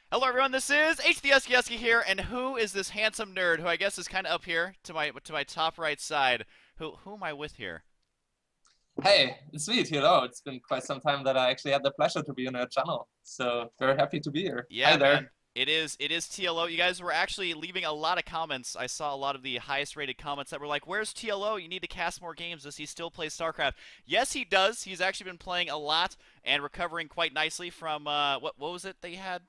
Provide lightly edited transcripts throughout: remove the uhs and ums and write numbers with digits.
Hello everyone, this is HuskyStarcraft here, and who is this handsome nerd who I guess is kind of up here to my top right side? Who am I with here? Hey, it's ZvT. It's been quite some time that I actually had the pleasure to be on your channel. So very happy to be here. Yeah, Hi man. there. It is TLO. You guys were actually leaving a lot of comments. I saw a lot of the highest rated comments that were like, "Where's TLO? You need to cast more games. Does he still play StarCraft?" Yes, he does. He's actually been playing a lot and recovering quite nicely from what was it they had?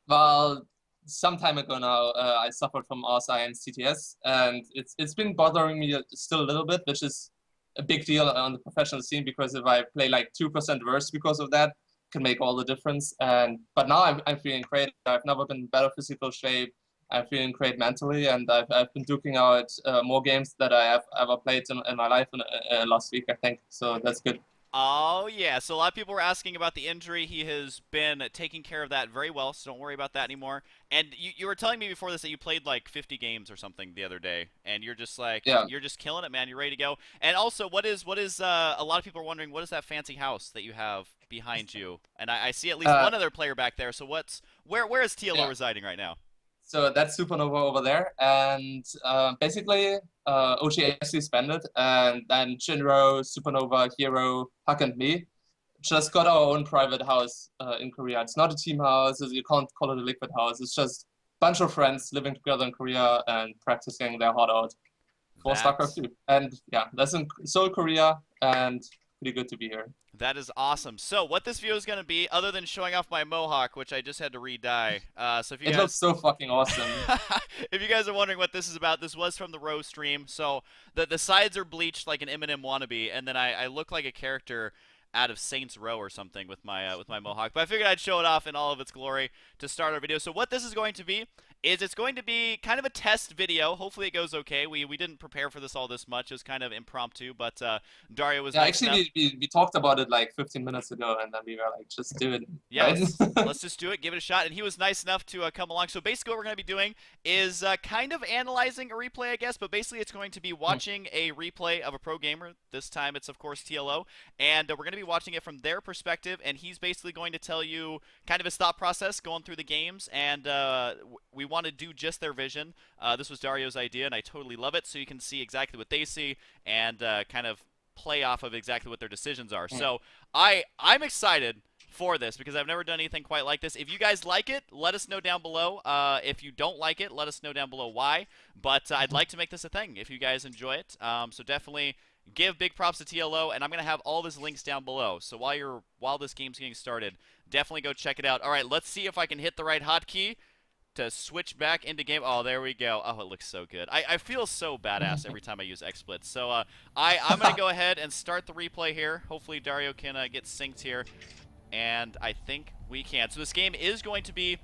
Well, some time ago now, I suffered from RSI and CTS, and it's been bothering me still a little bit, which is a big deal on the professional scene because if I play like 2% worse because of that, can make all the difference. And but now I'm feeling great. I've never been in better physical shape. I'm feeling great mentally, and I've been duking out more games that I have ever played in my life last week, I think. So that's good. Oh, yeah. So a lot of people were asking about the injury. He has been taking care of that very well, so don't worry about that anymore. And you were telling me before this that you played like 50 games or something the other day, and you're just like Yeah. you're just killing it, man. You're ready to go. And also, what is a lot of people are wondering, what is that fancy house that you have behind you? And I see at least Uh, one other player back there. So where is TLO yeah. residing right now? So that's Supernova over there, and basically OGS expanded, and then Shinro, Supernova, Hero, Huck, and me just got our own private house in Korea. It's not a team house; you can't call it a liquid house. It's just a bunch of friends living together in Korea and practicing their heart out for StarCraft That 2. And yeah, that's in Seoul, Korea, and pretty good to be here. That is awesome. So, what this video is going to be, other than showing off my mohawk, which I just had to re-dye. So, if you It looks guys, so fucking awesome. if you guys are wondering what this is about, this was from the Row stream. So, the sides are bleached like an Eminem wannabe, and then I look like a character out of Saints Row or something with my mohawk. But I figured I'd show it off in all of its glory to start our video. So, what this is going to be is it's going to be kind of a test video. Hopefully, it goes okay. We didn't prepare for this all this much. It was kind of impromptu, but Dario was Yeah, nice actually, enough. we talked about it like 15 minutes ago, and then we were like, just do it, Yeah, right? let's just do it, give it a shot. And he was nice enough to come along. So basically, what we're going to be doing is kind of analyzing a replay, I guess. But basically, it's going to be watching a replay of a pro gamer. This time, it's of course TLO, and we're going to be watching it from their perspective. And he's basically going to tell you kind of his thought process going through the games. And we want to do just their vision. This was Dario's idea, and I totally love it. So you can see exactly what they see and kind of play off of exactly what their decisions are. So I'm excited for this because I've never done anything quite like this. If you guys like it, let us know down below. If you don't like it, let us know down below why. But I'd like to make this a thing if you guys enjoy it. So definitely give big props to TLO, and I'm gonna have all of his links down below. So while this game's getting started, definitely go check it out. All right, let's see if I can hit the right hotkey to switch back into game. Oh, there we go. Oh, it looks so good. I feel so badass every time I use XSplits. So I'm going to go ahead and start the replay here. Hopefully Dario can get synced here. And I think we can. So this game is going to be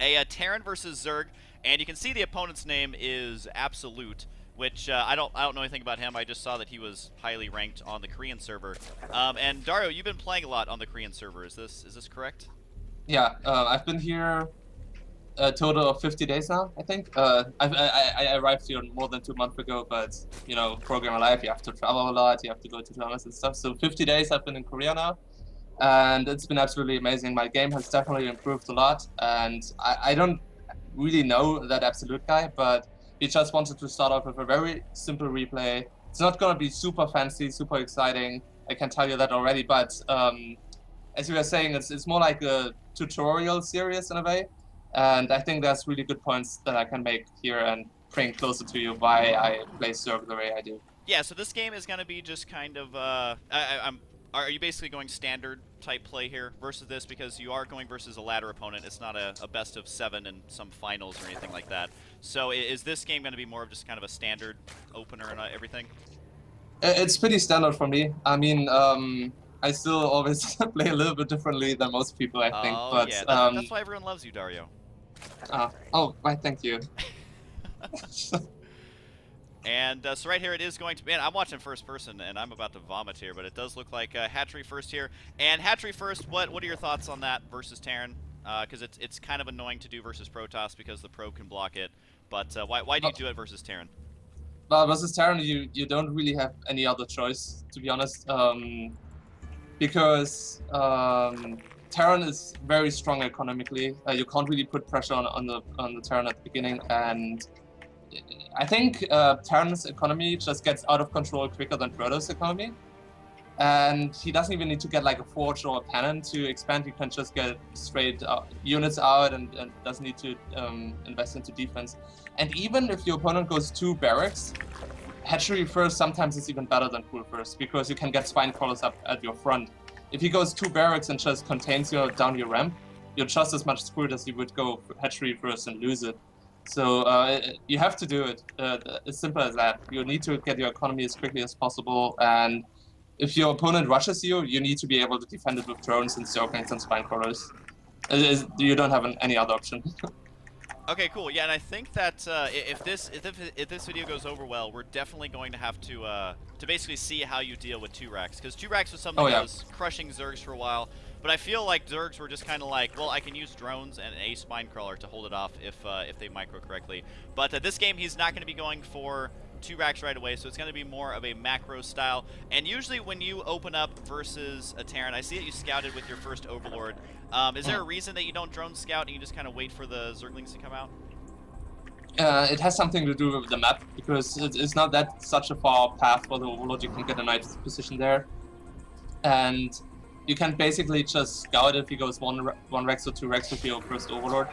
a Terran versus Zerg. And you can see the opponent's name is Absolute, which I don't know anything about him. I just saw that he was highly ranked on the Korean server. And Dario, you've been playing a lot on the Korean server. Is this correct? Yeah, I've been here a total of 50 days now, I think. I arrived here more than 2 months ago, but you know, programmer life, you have to travel a lot, you have to go to tournaments and stuff. So 50 days I've been in Korea now, and it's been absolutely amazing. My game has definitely improved a lot, and I don't really know that absolute guy, but we just wanted to start off with a very simple replay. It's not gonna be super fancy, super exciting, I can tell you that already, but as you were saying, it's more like a tutorial series in a way. And I think there's really good points that I can make here and bring closer to you why I play Zerg the way I do. Yeah, so this game is going to be just kind of, are you basically going standard type play here versus this because you are going versus a ladder opponent? It's not a best of 7 and some finals or anything like that. So is this game going to be more of just kind of a standard opener and everything? It's pretty standard for me. I mean, I still always play a little bit differently than most people, I think. Oh, But yeah, that's why everyone loves you, Dario. oh, why? Thank you. And so right here it is going to be, man, I'm watching first person and I'm about to vomit here, but it does look like Hatchery first here. And Hatchery first, what are your thoughts on that versus Terran? Because it's kind of annoying to do versus Protoss because the Pro can block it. But why do you do it versus Terran? Well, versus Terran, you don't really have any other choice, to be honest. Because Terran is very strong economically. You can't really put pressure on the Terran at the beginning, and I think Terran's economy just gets out of control quicker than Protoss economy. And he doesn't even need to get like a forge or a cannon to expand. He can just get straight units out and doesn't need to invest into defense. And even if your opponent goes 2 barracks, hatchery first sometimes is even better than pool first, because you can get spine crawlers up at your front. If he goes 2 barracks and just contains you down your ramp, you're just as much screwed as you would go hatchery first and lose it. So you have to do it. As simple as that. You need to get your economy as quickly as possible, and if your opponent rushes you, you need to be able to defend it with drones and Zerglings and spine crawlers. You don't have any other option. Okay, cool. Yeah, and I think that if this video goes over well, we're definitely going to have to basically see how you deal with 2-racks, because 2-racks was something that was crushing Zergs for a while. But I feel like Zergs were just kind of like, well, I can use drones and a spine crawler to hold it off if they micro correctly. But this game, he's not going to be going for 2-racks right away, so it's going to be more of a macro style. And usually when you open up versus a Terran, I see that you scouted with your first Overlord. Is there a reason that you don't drone scout and you just kind of wait for the Zerglings to come out? It has something to do with the map, because it's not that such a far path for the Overlord. You can get a nice position there, and you can basically just scout if he goes one Rex or 2 Rex with your first Overlord.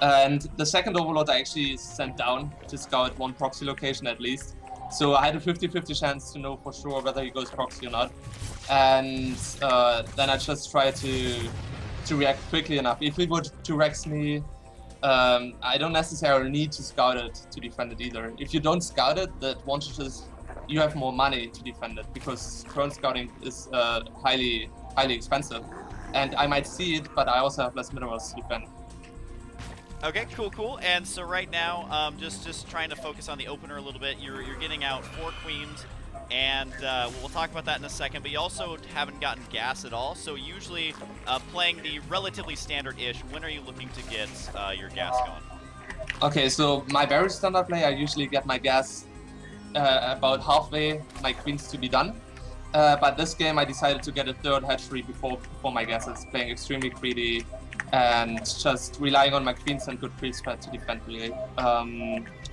And the second Overlord I actually sent down to scout 1 proxy location at least. So I had a 50-50 chance to know for sure whether he goes proxy or not. And then I just try to react quickly enough. If he would 2-Rex me, I don't necessarily need to scout it to defend it either. If you don't scout it, the advantage is you have more money to defend it, because drone scouting is highly expensive. And I might see it, but I also have less minerals to defend. Okay, cool. And so right now, just trying to focus on the opener a little bit. You're getting out 4 queens, and we'll talk about that in a second. But you also haven't gotten gas at all. So usually, playing the relatively standard-ish, when are you looking to get your gas going? Okay, so my very standard play, I usually get my gas about halfway my queens to be done. But this game, I decided to get a 3rd hatchery before my guesses, playing extremely greedy and just relying on my queens and good creep spread to defend really.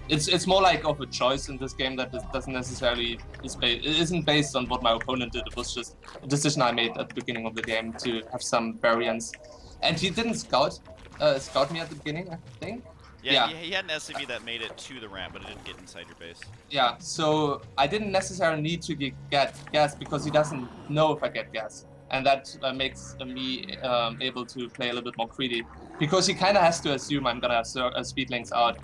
It's more like of a choice in this game that doesn't necessarily isn't based on what my opponent did. It was just a decision I made at the beginning of the game to have some variance. And he didn't scout me at the beginning, I think. Yeah, he had an SCV that made it to the ramp, but it didn't get inside your base. Yeah, so I didn't necessarily need to get gas, because he doesn't know if I get gas. And that makes me able to play a little bit more greedy, because he kind of has to assume I'm gonna have speed links out,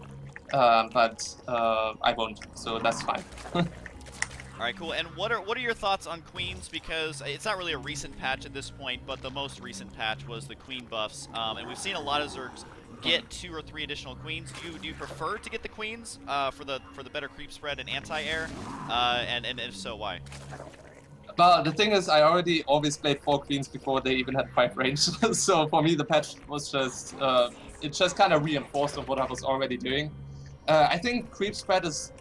but I won't, so that's fine. Alright, cool. And what are your thoughts on queens? Because it's not really a recent patch at this point, but the most recent patch was the queen buffs, and we've seen a lot of Zergs get 2 or 3 additional queens. Do you prefer to get the queens for the better creep spread and anti-air? And if so, why? Well, the thing is, I already always played 4 queens before they even had 5 range. So for me, the patch was just it just kind of reinforced of what I was already doing. I think creep spread is.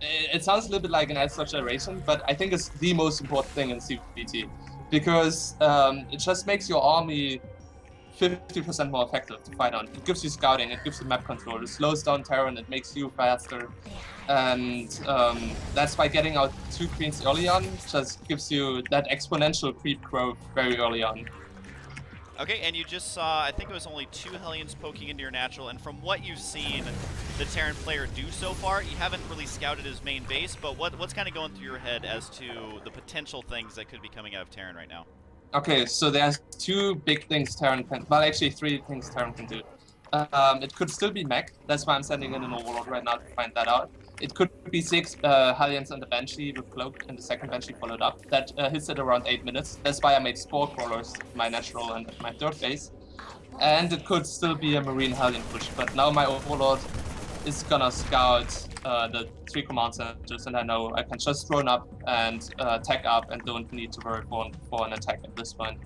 It sounds a little bit like an exaggeration, but I think it's the most important thing in ZvT, because it just makes your army 50% more effective to fight on. It gives you scouting, it gives you map control, it slows down Terran, it makes you faster, and that's why getting out 2 queens early on just gives you that exponential creep growth very early on. Okay, and you just saw, I think it was only 2 Hellions poking into your natural, and from what you've seen the Terran player do so far, you haven't really scouted his main base, but what's kind of going through your head as to the potential things that could be coming out of Terran right now? Okay, so there's 2 big things Terran can, well actually 3 things Terran can do. It could still be mech, that's why I'm sending in an Overlord right now to find that out. It could be 6 Hellions and the Banshee with Cloak, and the second Banshee followed up. That hits at around 8 minutes. That's why I made Spore Crawlers, my natural and my 3rd base. And it could still be a Marine Hellion push, but now my Overlord is gonna scout the 3 command centers, and I know I can just drone up and tech up and don't need to worry for an attack at this point.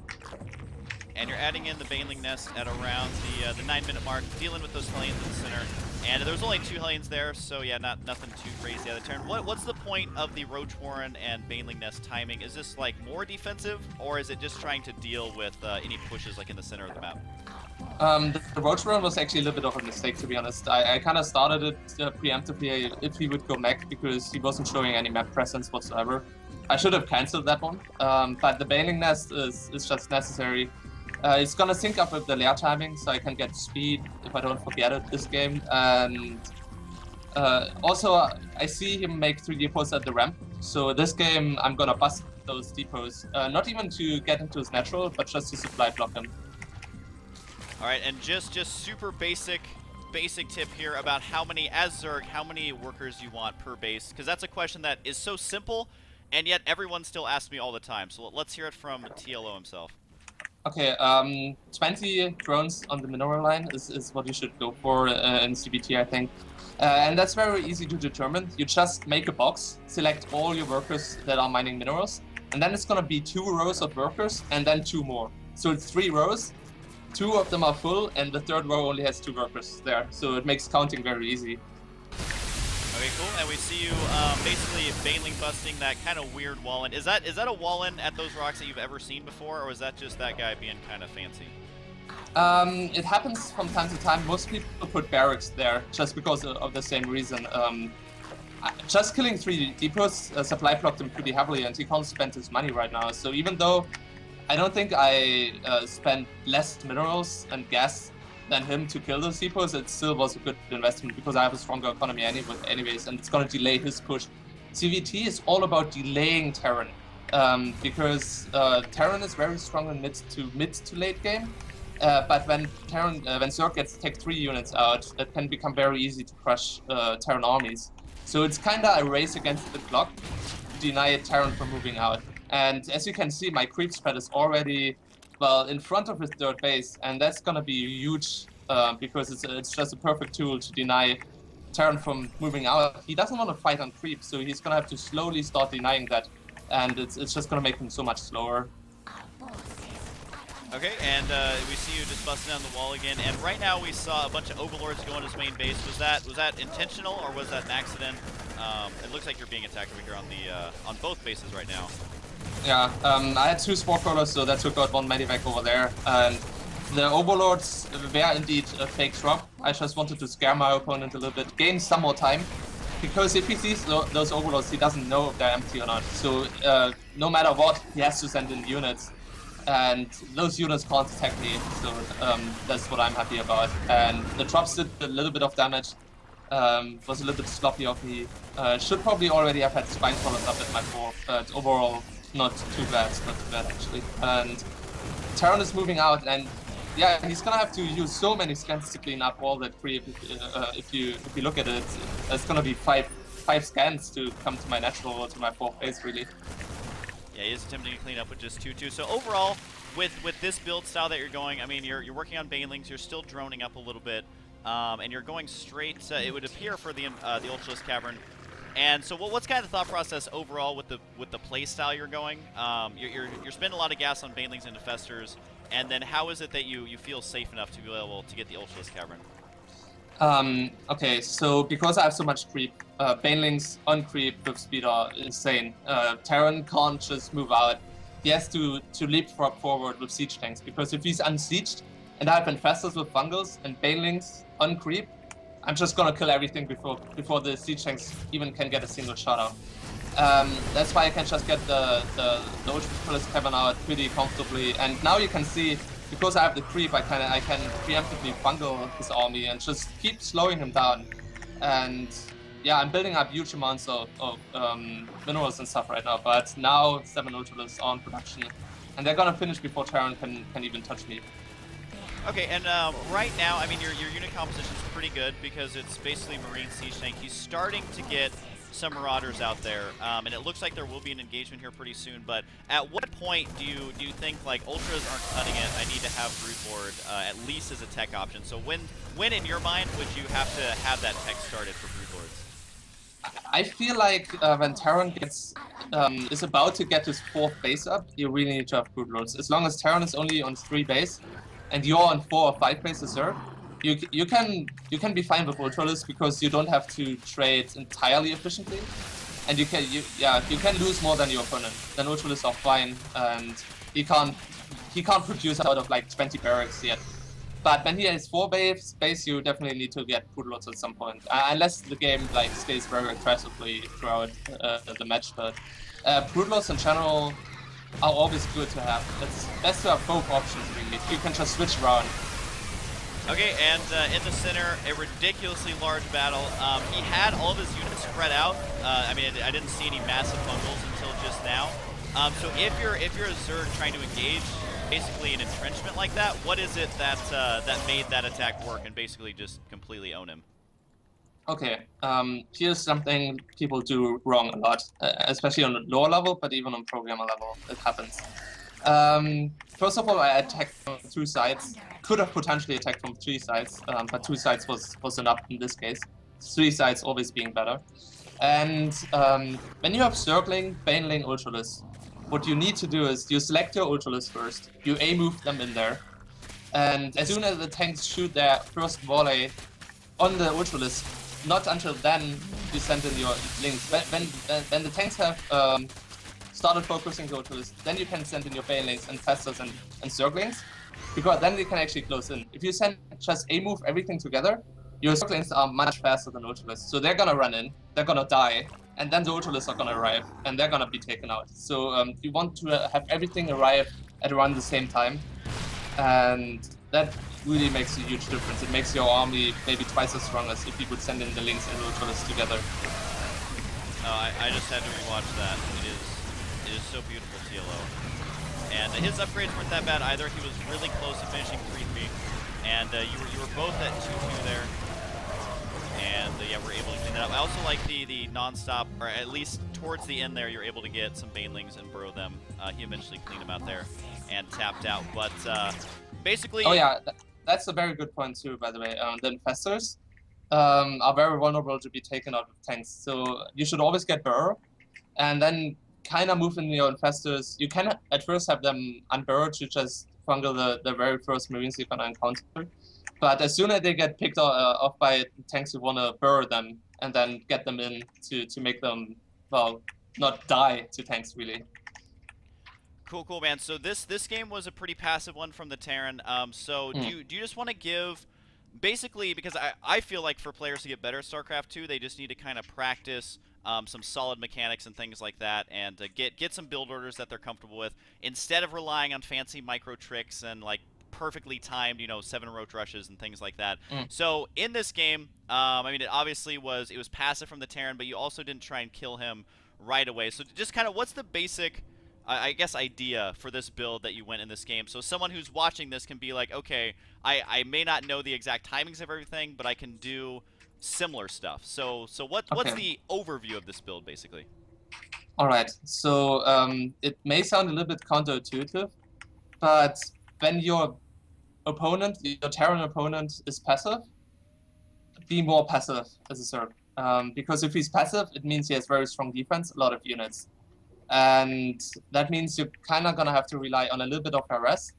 and you're adding in the Baneling Nest at around the 9-minute mark, dealing with those Hellions in the center. And there's only 2 Hellions there, so yeah, nothing too crazy out of the turn. What's the point of the Roach Warren and Baneling Nest timing? Is this like more defensive, or is it just trying to deal with any pushes like in the center of the map? The Roach Warren was actually a little bit of a mistake, to be honest. I kind of started it preemptively if he would go mech because he wasn't showing any map presence whatsoever. I should have cancelled that one, but the Baneling Nest is just necessary. It's gonna sync up with the lair timing, so I can get speed if I don't forget it this game. And also, I see him make 3 depots at the ramp, so this game I'm gonna bust those depots, not even to get into his natural, but just to supply block him. All right, and just super basic tip here about how many, as Zerg, how many workers you want per base, because that's a question that is so simple, and yet everyone still asks me all the time. So let's hear it from TLO himself. Okay, 20 drones on the mineral line is what you should go for in ZvT, I think. And that's very easy to determine. You just make a box, select all your workers that are mining minerals, and then it's gonna be 2 rows of workers and then 2 more. So it's 3 rows. 2 of them are full, and the 3rd row only has 2 workers there, so it makes counting very easy. Okay, cool. And we see you basically Baneling busting that kind of weird wall-in. Is that a wall-in at those rocks that you've ever seen before, or is that just that guy being kind of fancy? It happens from time to time. Most people put barracks there just because of the same reason. Just killing 3 depots supply blocked him pretty heavily, and he can't spend his money right now. So even though I don't think I spent less minerals and gas than him to kill those depots, it still was a good investment because I have a stronger economy anyways, and it's going to delay his push. ZvT is all about delaying Terran, because Terran is very strong in mid to late game, but when Zerg gets tech 3 units out, it can become very easy to crush Terran armies. So it's kind of a race against the clock to deny Terran from moving out. And as you can see, my creep spread is already, well, in front of his 3rd base, and that's gonna be huge because it's just a perfect tool to deny Terran from moving out. He doesn't want to fight on creep, so he's gonna have to slowly start denying that, and it's just gonna make him so much slower. Okay, and we see you just busting down the wall again, and right now we saw a bunch of Overlords go on his main base. Was that intentional, or was that an accident? It looks like you're being attacked over here on both bases right now. Yeah, I had 2 spore crawlers, so that took out 1 medivac over there. And the Overlords were indeed a fake drop. I just wanted to scare my opponent a little bit, gain some more time. Because if he sees those Overlords, he doesn't know if they're empty or not. So no matter what, he has to send in units. And those units can't attack me, so that's what I'm happy about. And the drops did a little bit of damage. Was a little bit sloppy of me. Should probably already have had spine crawlers up at my 4, but overall, not too bad actually. And Terran is moving out, and yeah, he's gonna have to use so many scans to clean up all that creep. If you look at it, it's gonna be five scans to come to my natural or to my 4th base, really. Yeah, he is attempting to clean up with just 2-2. So overall, with this build style that you're going, I mean, you're working on Banelings, you're still droning up a little bit, and you're going straight. It would appear for the Ultralisk Cavern. And so, what's kind of the thought process overall with the play style you're going? You're spending a lot of gas on Banelings and Infestors, and then how is it that you feel safe enough to be able to get the Ultralisk Cavern? Okay, so because I have so much creep, Banelings on creep with speed are insane. Terran can't just move out. He has to leapfrog forward with siege tanks, because if he's unsieged and I have Infestors with Fungals and Banelings on creep, I'm just gonna kill everything before the siege tanks even can get a single shot out. That's why I can just get the Ultralisk Cavern out pretty comfortably. And now you can see, because I have the creep, I can preemptively fungal his army and just keep slowing him down. And yeah, I'm building up huge amounts of minerals and stuff right now. But now 7 Ultralisks are in production, and they're gonna finish before Terran can even touch me. Okay, and right now, I mean, your unit composition is pretty good because it's basically Marine Siege Tank. He's starting to get some Marauders out there, and it looks like there will be an engagement here pretty soon. But at what point do you think, like, Ultras aren't cutting it, I need to have Broodlord at least as a tech option? So when in your mind would you have to have that tech started for Broodlords? I feel like when Terran is about to get his 4th base up, you really need to have brute lords. As long as Terran is only on 3 base, and you're on 4 or 5 bases, sir, you can be fine with ultralists because you don't have to trade entirely efficiently, and you can lose more than your opponent. Then ultralists are fine, and he can't produce out of like 20 barracks yet. But when he has 4 base, you definitely need to get brute lords at some point, unless the game like stays very aggressively throughout the match. But brute lords in general are always good to have. It's best to have both options really. You can just switch around. Okay, and in the center, a ridiculously large battle. He had all of his units spread out. I mean, I didn't see any massive bundles until just now. So if you're a Zerg trying to engage basically an entrenchment like that, what is it that that made that attack work and basically just completely own him? Okay, here's something people do wrong a lot, especially on the lower level, but even on programmer level, it happens. First of all, I attacked from 2 sides. Could have potentially attacked from 3 sides, but 2 sides was enough in this case. 3 sides always being better. And when you have Zergling, Baneling, Ultralists, what you need to do is you select your Ultralists first, you A-move them in there, and as soon as the tanks shoot their first volley on the Ultralist, not until then you send in your links. When the tanks have started focusing the Ultralist, then you can send in your Banelings and Festers and Zerglings, because then they can actually close in. If you send just A-move everything together, your Zerglings are much faster than Ultralists, so they're gonna run in, they're gonna die, and then the Ultralists are gonna arrive, and they're gonna be taken out. So you want to have everything arrive at around the same time, and that really makes a huge difference. It makes your army maybe twice as strong as if you would send in the links and Ultralists together. I just had to rewatch that. It is so beautiful, TLO. And his upgrades weren't that bad either. He was really close to finishing 3-3, and you were both at 2-2 there. And yeah, we're able to clean that up. I also like the non-stop, or at least towards the end there, you're able to get some Banelings and burrow them. He eventually cleaned them out there and tapped out. But basically... Oh yeah, that's a very good point too, by the way. The Infestors are very vulnerable to be taken out with tanks. So you should always get burrow, and then kind of move in your Infestors. You can at first have them unburrow to just fungal the very first Marines you're going to encounter. But as soon as they get picked off by tanks, you want to burrow them and then get them in to make them, well, not die to tanks, really. Cool, man. So this game was a pretty passive one from the Terran. So do you just want to give, basically, because I feel like for players to get better at StarCraft 2, they just need to kind of practice some solid mechanics and things like that, and get some build orders that they're comfortable with, instead of relying on fancy micro tricks and like perfectly timed, 7 roach rushes and things like that. So in this game, I mean, it was passive from the Terran, but you also didn't try and kill him right away. So just kind of, what's the basic, I guess, idea for this build that you went in this game? So someone who's watching this can be like, okay, I may not know the exact timings of everything, but I can do similar stuff. So what's the overview of this build, basically? All right. So it may sound a little bit counterintuitive, but when your Terran opponent is passive, be more passive as a Zerg. Because if he's passive, it means he has very strong defense, a lot of units. And that means you're kind of going to have to rely on a little bit of harass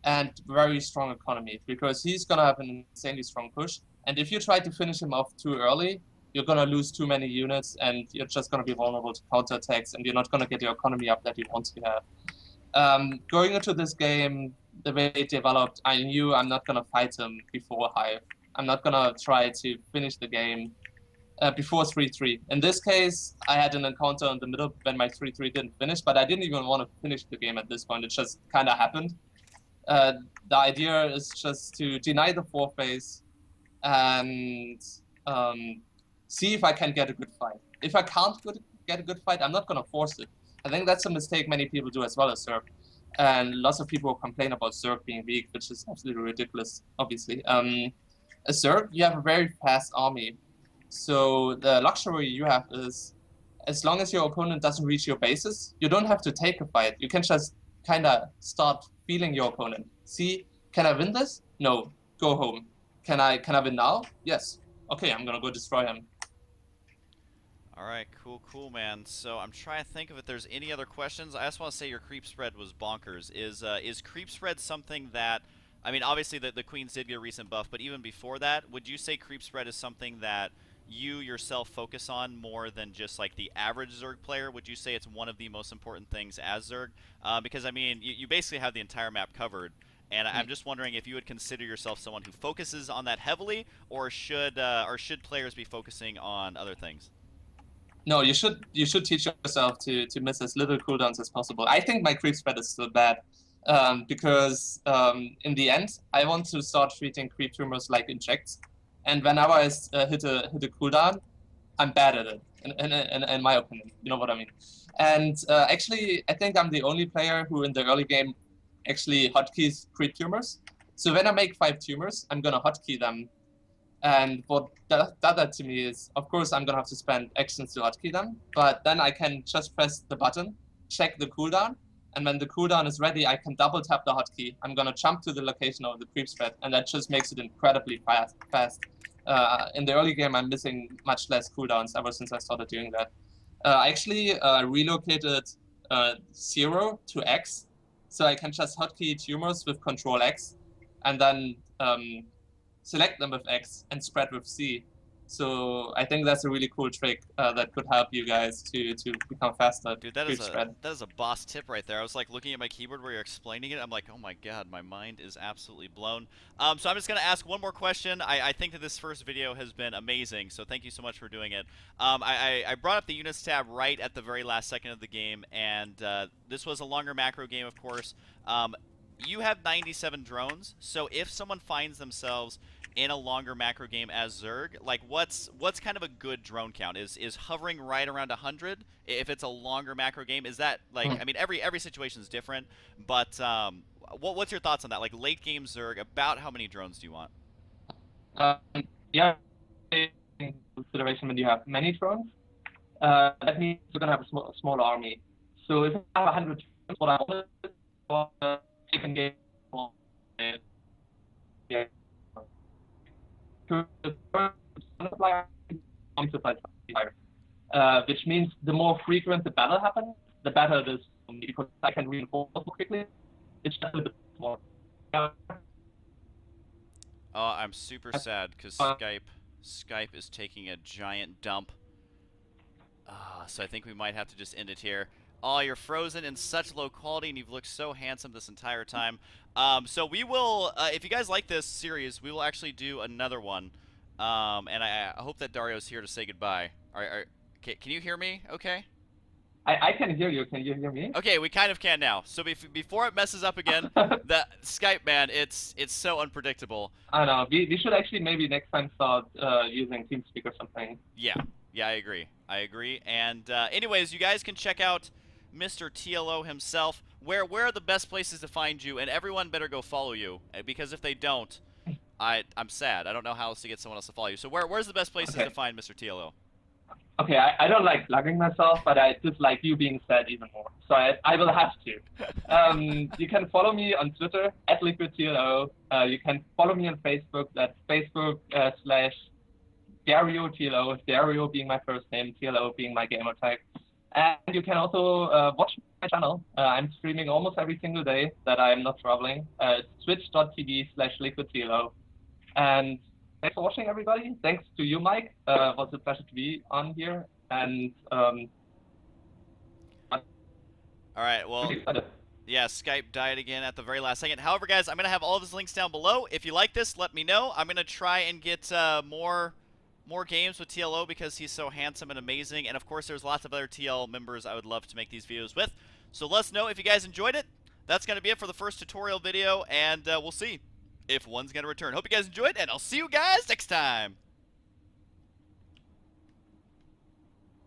and very strong economy, because he's going to have an insanely strong push. And if you try to finish him off too early, you're going to lose too many units, and you're just going to be vulnerable to counterattacks, and you're not going to get your economy up that you want to have. Going into this game, the way it developed, I knew I'm not going to fight him before Hive. I'm not going to try to finish the game before 3-3. In this case, I had an encounter in the middle when my 3-3 didn't finish, but I didn't even want to finish the game at this point. It just kind of happened. The idea is just to deny the 4th phase and see if I can get a good fight. If I can't get a good fight, I'm not going to force it. I think that's a mistake many people do as well as Zerg. And lots of people complain about Zerg being weak, which is absolutely ridiculous, obviously. As Zerg, you have a very fast army. So the luxury you have is, as long as your opponent doesn't reach your bases, you don't have to take a fight. You can just kind of start feeling your opponent. See, can I win this? No. Go home. Can I win now? Yes. Okay, I'm gonna go destroy him. All right, cool, man. So I'm trying to think if there's any other questions. I just want to say your creep spread was bonkers. Is creep spread something that, I mean, obviously the queens did get a recent buff, but even before that, would you say creep spread is something that you yourself focus on more than just like the average Zerg player? Would you say it's one of the most important things as Zerg? Because I mean, you basically have the entire map covered. And I'm just wondering if you would consider yourself someone who focuses on that heavily, or should players be focusing on other things? No, you should teach yourself to miss as little cooldowns as possible. I think my creep spread is still bad, because in the end I want to start treating creep tumors like injects, and whenever I hit a cooldown, I'm bad at it. In my opinion, you know what I mean. And actually, I think I'm the only player who in the early game actually hotkeys creep tumors. So when I make 5 tumors, I'm gonna hotkey them. And what that to me is, of course, I'm gonna have to spend actions to hotkey them, but then I can just press the button, check the cooldown, and when the cooldown is ready, I can double tap the hotkey. I'm gonna jump to the location of the creep spread, and that just makes it incredibly fast. In the early game, I'm missing much less cooldowns ever since I started doing that. I actually relocated 0 to X, so I can just hotkey tumors with Control X, and then select them with X and spread with C. So I think that's a really cool trick that could help you guys to become faster. Dude, that is a boss tip right there. I was like looking at my keyboard where you're explaining it. I'm like, oh my god, my mind is absolutely blown. So I'm just gonna ask one more question. I think that this first video has been amazing, so thank you so much for doing it. I brought up the units tab right at the very last second of the game, and this was a longer macro game, of course. You have 97 drones, so if someone finds themselves in a longer macro game as Zerg, like what's kind of a good drone count? Is hovering right around 100 if it's a longer macro game? Is that like, I mean, every situation is different, but what's your thoughts on that? Like late game Zerg, about how many drones do you want? Yeah, in consideration when you have many drones, that means you're gonna have a small army. So if I have 100 drones, what I want is for second game, yeah. Which means the more frequent the battle happens, the better it is for me, because I can reinforce more quickly. It's just a bit more. Oh, I'm super sad because Skype is taking a giant dump. So I think we might have to just end it here. Oh, you're frozen in such low quality, and you've looked so handsome this entire time. So we will, if you guys like this series, we will actually do another one. And I hope that Dario's here to say goodbye. Okay, can you hear me okay? I can hear you. Can you hear me? Okay, we kind of can now. So before it messes up again, the Skype, man, it's so unpredictable. I know. We should actually maybe next time start using TeamSpeak or something. Yeah, I agree. And anyways, you guys can check out Mr. TLO himself. Where are the best places to find you? And everyone better go follow you, because if they don't, I'm sad. I don't know how else to get someone else to follow you. So where's the best places to find Mr. TLO? Okay, I don't like plugging myself, but I just like you being sad even more. So I will have to. You can follow me on Twitter at LiquidTLO. You can follow me on Facebook. That's Facebook / DarioTLO, Dario being my first name, TLO being my gamer tag. And you can also watch my channel. I'm streaming almost every single day that I'm not traveling. It's twitch.tv/LiquidTLO. And thanks for watching, everybody. Thanks to you, Mike. It was a pleasure to be on here. And all right, well, yeah, Skype died again at the very last second. However, guys, I'm going to have all of his links down below. If you like this, let me know. I'm going to try and get more games with TLO because he's so handsome and amazing. And, of course, there's lots of other TL members I would love to make these videos with. So let us know if you guys enjoyed it. That's going to be it for the first tutorial video, and we'll see if one's going to return. Hope you guys enjoyed, and I'll see you guys next time.